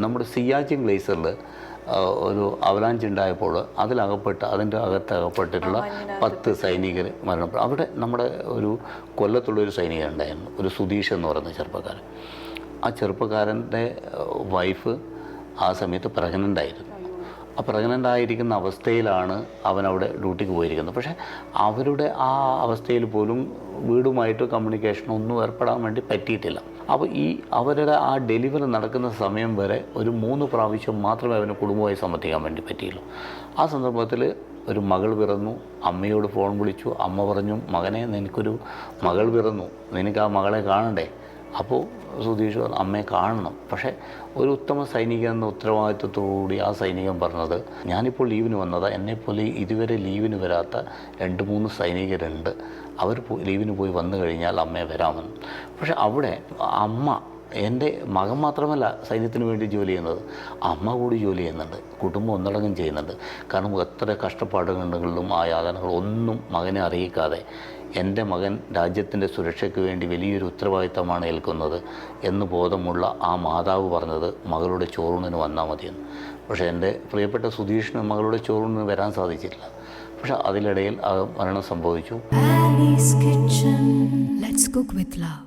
നമ്മുടെ സിയാച്ചിൻ ഗ്ലേസറിൽ ഒരു അവലാഞ്ച് ഉണ്ടായപ്പോൾ അതിൻ്റെ അകത്തകപ്പെട്ടിട്ടുള്ള 10 സൈനികർ മരണപ്പെട്ടു. അവിടെ നമ്മുടെ ഒരു കൊല്ലത്തുള്ളൊരു സൈനികൻ ഉണ്ടായിരുന്നു, ഒരു സുധീഷ് എന്ന് പറയുന്ന ചെറുപ്പക്കാരൻ. ആ ചെറുപ്പക്കാരൻ്റെ വൈഫ് ആ സമയത്ത് പ്രഗ്നൻ്റ് ആയിരുന്നു. ആ പ്രഗ്നൻ്റ് ആയിരിക്കുന്ന അവസ്ഥയിലാണ് അവനവിടെ ഡ്യൂട്ടിക്ക് പോയിരിക്കുന്നത്. പക്ഷേ അവരുടെ ആ അവസ്ഥയിൽ പോലും വീടുമായിട്ട് കമ്മ്യൂണിക്കേഷൻ ഒന്നും ഏർപ്പെടാൻ വേണ്ടി പറ്റിയിട്ടില്ല. അപ്പോൾ അവരുടെ ആ ഡെലിവറി നടക്കുന്ന സമയം വരെ ഒരു 3 പ്രാവശ്യം മാത്രമേ അവന് കുടുംബമായി സംബന്ധിക്കാൻ വേണ്ടി പറ്റിയുള്ളൂ. ആ സന്ദർഭത്തിൽ ഒരു മകൾ പിറന്നു. അമ്മയോട് ഫോൺ വിളിച്ചു. അമ്മ പറഞ്ഞു, മകനെ നിനക്കൊരു മകൾ പിറന്നു, നിനക്ക് ആ മകളെ കാണണ്ടേ? അപ്പോൾ സുധീഷ് അമ്മയെ കാണണം. പക്ഷേ ഒരു ഉത്തമ സൈനികൻ എന്ന ഉത്തരവാദിത്വത്തോടുകൂടി ആ സൈനികൻ പറഞ്ഞത്, ഞാനിപ്പോൾ ലീവിന് വന്നതാണ്, എന്നെപ്പോലെ ഇതുവരെ ലീവിന് വരാത്ത 2-3 സൈനികരുണ്ട്, അവർ ലീവിന് പോയി വന്നു കഴിഞ്ഞാൽ അമ്മയെ വരാമെന്ന്. പക്ഷേ അവിടെ അമ്മ, എൻ്റെ മകൻ മാത്രമല്ല സൈന്യത്തിന് വേണ്ടി ജോലി ചെയ്യുന്നത്, അമ്മ കൂടി ജോലി ചെയ്യുന്നുണ്ട്, കുടുംബം ഒന്നടങ്കം ചെയ്യുന്നുണ്ട്. കാരണം എത്ര കഷ്ടപ്പാടുകളുണ്ടെങ്കിലും ആ യാതനകളൊന്നും മകനെ അറിയിക്കാതെ എൻ്റെ മകൻ രാജ്യത്തിൻ്റെ സുരക്ഷയ്ക്ക് വേണ്ടി വലിയൊരു ഉത്തരവാദിത്തമാണ് ഏൽക്കുന്നത് എന്ന് ബോധമുള്ള ആ മാതാവ് പറഞ്ഞത് മകളുടെ ചോറൂണിന് വന്നാൽ മതിയെന്ന്. പക്ഷേ എൻ്റെ പ്രിയപ്പെട്ട സുധീഷിന് മകളുടെ ചോറൂണിന് വരാൻ സാധിച്ചില്ല. പക്ഷെ അതിനിടയിൽ മരണം സംഭവിച്ചു. Ali's Kitchen. Let's cook with love.